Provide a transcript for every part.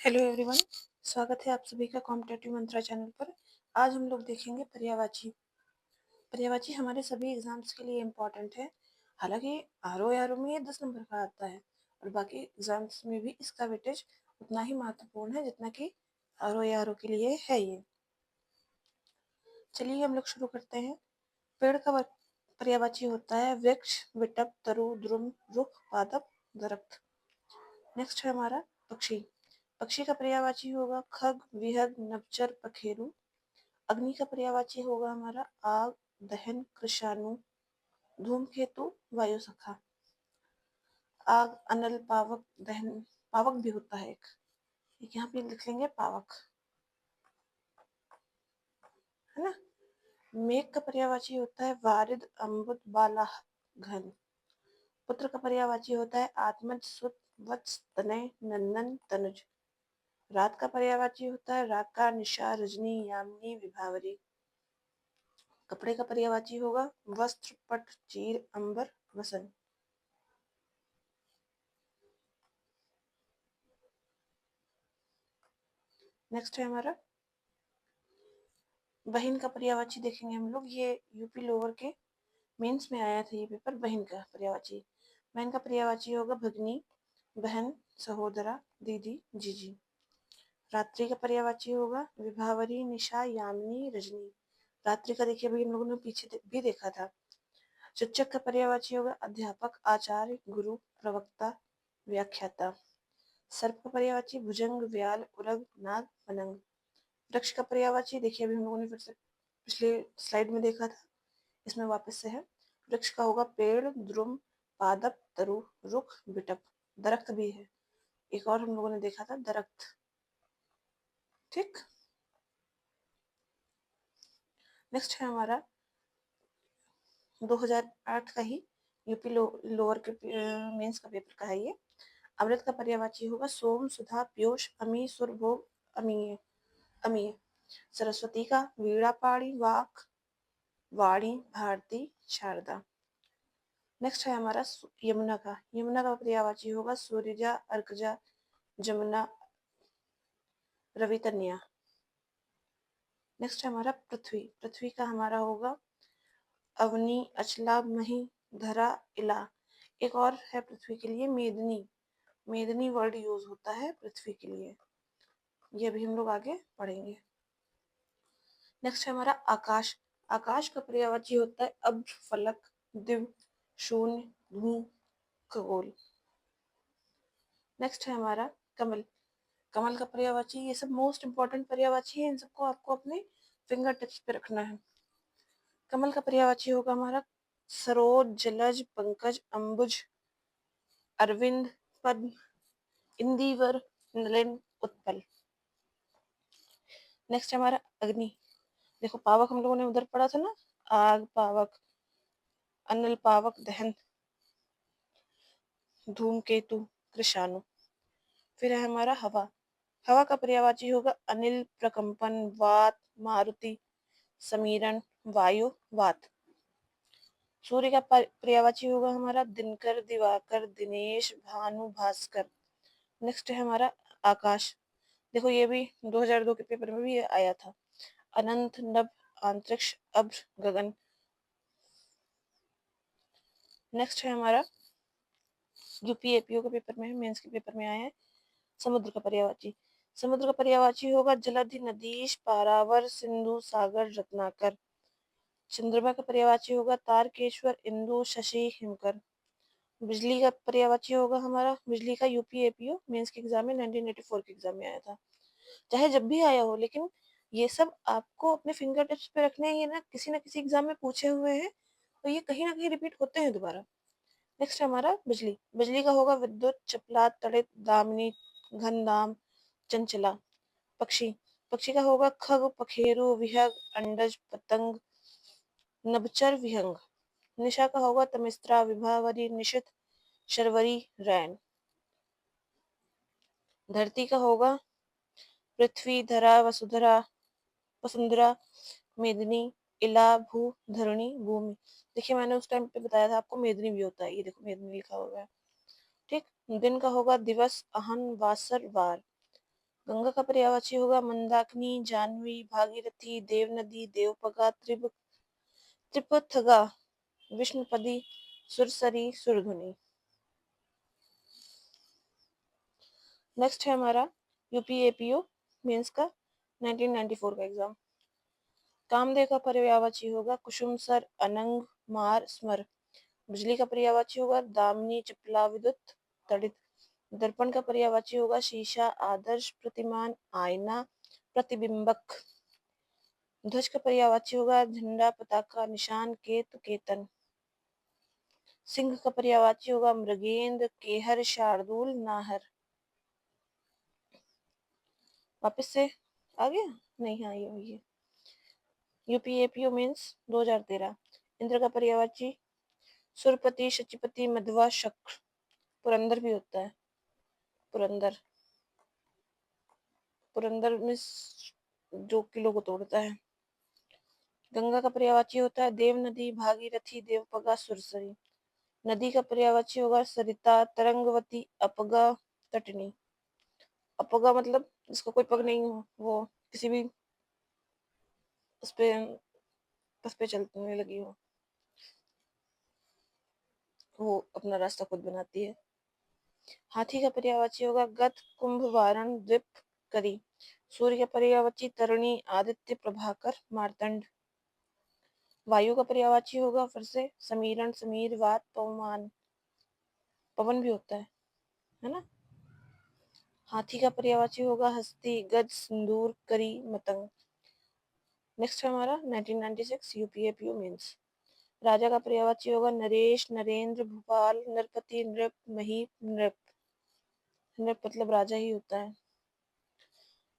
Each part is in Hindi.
हेलो एवरीवन, स्वागत है आप सभी का कॉम्पिटेटिव मंत्रा चैनल पर। आज हम लोग देखेंगे पर्यायवाची। पर्यायवाची हमारे सभी एग्जाम्स के लिए इम्पोर्टेंट है। हालांकि आर में ये 10 नंबर का आता है और बाकी एग्जाम्स में भी इसका वेटेज उतना ही महत्वपूर्ण है जितना कि आर के लिए है ये। चलिए हम लोग शुरू करते हैं। पेड़ का पर्यायवाची होता है वृक्ष, विटप, तरु, द्रुम, रुख, पादप, दरख्त। नेक्स्ट है हमारा पक्षी। पक्षी का पर्यायवाची होगा खग, विहग, नभचर, पखेरु। अग्नि का पर्यायवाची होगा हमारा आग, दहन, कृषाणु, धूमकेतु, वायु सखा। आग, अनल, पावक, दहन, पावक भी होता है एक यहाँ पे लिख लेंगे पावक, है ना। मेघ का पर्यायवाची होता है वारिद, अम्बुद, बालाह, घन। पुत्र का पर्यायवाची होता है आत्मज, सुत, वत्स, तनय, नंदन, तनुज। रात का पर्यायवाची होता है राका, निशा, रजनी, यामिनी, विभावरी। कपड़े का पर्यायवाची होगा वस्त्र, पट, चीर, अंबर, वसन। नेक्स्ट है हमारा बहिन का पर्यायवाची। देखेंगे हम लोग, ये यूपी लोअर के मेंस में आया था ये पेपर। बहिन का पर्यायवाची, बहन का पर्यायवाची होगा भगनी, बहन, सहोदरा, दीदी, जीजी। रात्रि का पर्यायवाची होगा विभावरी, निशा, यामिनी, रजनी। रात्रि का देखिए अभी हम लोगों ने पीछे भी देखा था। शिक्षक का पर्यायवाची होगा अध्यापक, आचार्य, गुरु, प्रवक्ता, व्याख्याता। सर्प का पर्यायवाची भुजंग, व्याल, उरग, नाग, पलंग। वृक्ष का पर्यायवाची देखिए अभी हम लोगों ने फिर से पिछले स्लाइड में देखा था, इसमें वापस से है। वृक्ष का होगा पेड़, द्रुम, पादप, तरु, रुख, बिटप। दरख्त भी है, एक और हम लोगों ने देखा था दरख्त। ठीक, नेक्स्ट है हमारा 2008 का ही यूपी लोअर के मेंस का पेपर का है ये। अमृत का पर्यायवाची होगा सोम, सुधा, पीयूष, अमी, सुर, भोग, अमीय, अमीय। सरस्वती का वीणा, पाणी, वाक, वाणी, भारती, शारदा। नेक्स्ट है हमारा यमुना का। यमुना का पर्यायवाची होगा सूर्यजा, अर्कजा, जमुना, रवि, कन्या। नेक्स्ट है हमारा पृथ्वी। पृथ्वी का हमारा होगा अवनी, अचला, मही, धरा, इला। एक और है पृथ्वी के लिए मेदिनी। मेदिनी वर्ड यूज होता है पृथ्वी के लिए, ये भी हम लोग आगे पढ़ेंगे। नेक्स्ट है हमारा आकाश। आकाश का पर्यायवाची होता है अब्र, फलक, दिव्य, शून्य, धू, खगोल। नेक्स्ट है हमारा कमल। कमल का पर्यायवाची, ये सब मोस्ट इंपॉर्टेंट पर्यायवाची है, इन सबको आपको अपने फिंगर टिप्स पे रखना है। कमल का पर्यायवाची होगा हमारा सरोज, जलज, पंकज, अंबुज, अरविंद, पद्म, इंदिवर, नलिन, उत्पल। नेक्स्ट है हमारा अग्नि। देखो पावक हम लोगों ने उधर पढ़ा था ना, आग, पावक, अनल, पावक, दहन, धूमकेतु, कृषाणु। फिर है हमारा हवा। हवा का पर्यायवाची होगा अनिल, प्रकंपन, वात, मारुति, समीरण, वायु, वात। सूर्य का पर्यायवाची होगा हमारा दिनकर, दिवाकर, दिनेश, भानु, भास्कर। नेक्स्ट है हमारा आकाश। देखो ये भी 2002 के पेपर में भी ये आया था, अनंत, नभ, अंतरिक्ष, अब्र, गगन। नेक्स्ट है हमारा यूपी एपीओ के पेपर में, मेंस के पेपर में आया है समुद्र का पर्यायवाची। समुद्र का पर्यायवाची होगा जलधि, नदीश, पारावर, सिंधु, सागर, रत्नाकर। चंद्रमा का पर्यायवाची होगा तारकेश्वर, इंदु, शशि, हिमकर। बिजली का पर्यायवाची होगा हमारा, बिजली का यूपी एपीओ मेंस के एग्जाम में 1984 के एग्जाम में आया था। चाहे जब भी आया हो, लेकिन ये सब आपको अपने फिंगर टिप्स पे रखने हैं, ये ना किसी एग्जाम में पूछे हुए हैं तो ये कहीं ना कहीं रिपीट होते हैं दोबारा। नेक्स्ट हमारा बिजली। बिजली का होगा विद्युत, चपला, तड़ित, दामिनी, घनदाम, चंचला। पक्षी। पक्षी का होगा खग, पखेरु, विहग, अंडज, पतंग, नभचर, विहंग। निशा का होगा तमिस्त्रा, विभावरी, निशित, शर्वरी, रैन। धरती का होगा पृथ्वी, धरा, वसुधरा, वसुंधरा, मेदिनी, इला, भू, धरणी, भूमि। देखिए मैंने उस टाइम पे बताया था आपको मेदिनी भी होता है, ये देखो मेदिनी लिखा हुआ है। ठीक, दिन का होगा दिवस, अहन, वासर, वार। गंगा का पर्यायवाची होगा मंदाकिनी, जाह्नवी, भागीरथी, देवनदी, देवपगा, त्रिपथगा, विष्णुपदी, सुरसरी, सुरधुनी। नेक्स्ट है हमारा यूपीएपीओ मेंस का 1994 का एग्जाम। कामदेव का पर्यायवाची होगा कुसुम, सर, अनंग, मार, स्मर। बिजली का पर्यायवाची होगा दामिनी, चपला, विद्युत, तड़ित। दर्पण का पर्यायवाची होगा शीशा, आदर्श, प्रतिमान, आईना, प्रतिबिंबक। ध्वज का पर्यायवाची होगा झंडा, पताका, निशान, केतु, केतन। सिंह का पर्यायवाची होगा मृगेंद्र, केहर, शार्दूल, नाहर। वापस से आ गया नहीं, हाँ ये वही है। यूपीएपीओ मीन्स 2013। इंद्र का पर्यायवाची सुरपति, शचीपति, मध्वा, शक्र। पुरंदर भी होता है, पुरंदर। पुरंदर मीन्स जो किलो को तोड़ता है। गंगा का पर्यायवाची होता है देव नदी, भागीरथी, देवपगा, सुरसरी। नदी का पर्यायवाची होगा सरिता, तरंगवती, अपगा, तटनी। अपगा मतलब जिसका कोई पग नहीं हो, वो किसी भी उस पे चलने लगी हो, वो अपना रास्ता खुद बनाती है। हाथी का पर्यायवाची होगा गत, कुंभ, वारण, द्वीप, करी। सूर्य का पर्यायवाची तरुणी, आदित्य, प्रभाकर, मार्तंड। वायु का पर्यायवाची होगा फिर से समीरण, समीर, वात, पवमान। पवन भी होता है ना। हाथी का पर्यायवाची होगा हस्ती, गज, सिंदूर, करी, मतंग। नेक्स्ट है हमारा 1996 यूपीएपीओ मेंस। राजा का पर्यायवाची होगा नरेश, नरेंद्र, भूपाल, नरपति, नृप, महीप, नृप। नृप मतलब राजा ही होता है।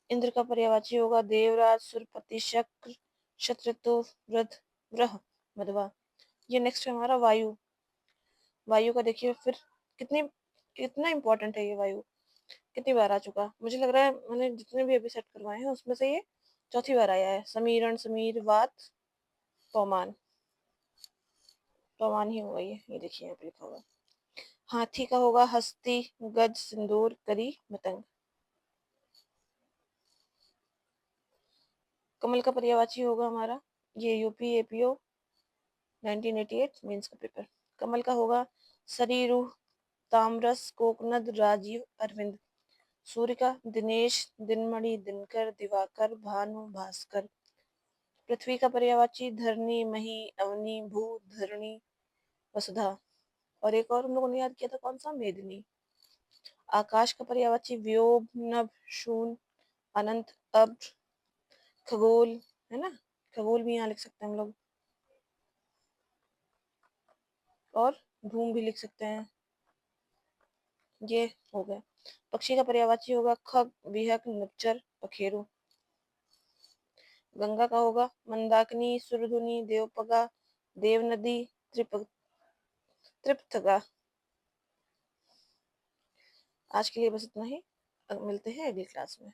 इंद्र का पर्यायवाची होगा देवराज, सुरपति, शक्र, शत्रु, वृध, व्रह, मधवा। ये नेक्स्ट है हमारा वायु। वायु का देखिए फिर कितनी कितना इंपॉर्टेंट है ये वायु, कितनी बार आ चुका। मुझे लग रहा है मैंने जितने भी अभी सेट करवाए हैं उसमें से ये चौथी बार आया है। समीरण, समीर, वात, पवमान। पवमान ही होगा ये देखिए यहाँ पे लिखा होगा। हाथी का होगा हस्ती, गज, सिंदूर, करी, मतंग। कमल का पर्यायवाची होगा हमारा ये यूपीएपीओ 1988 मेंस का पेपर। कमल का होगा सरीरुह, तामरस, कोकनद, राजीव, अरविंद। सूर्य का दिनेश, दिनमणि, दिनकर, दिवाकर, भानु, भास्कर। पृथ्वी का पर्यायवाची धरणी, मही, अवनी, भू, धरणी, वसुधा। और एक और हम लोगों ने याद किया था कौन सा, मेदिनी। आकाश का पर्यायवाची व्योम, नभ, शून, अनंत, अब्र, खगोल, है ना। खगोल भी यहाँ लिख सकते हैं हम लोग, और धूम भी लिख सकते हैं। ये हो गया। पक्षी का पर्यायवाची होगा खग, विहक, निच्चर, पखेरु। गंगा का होगा मंदाकिनी, सुरधुनी, देवपगा, देवनदी, त्रिपथगा। आज के लिए बस इतना ही, मिलते हैं अगली क्लास में।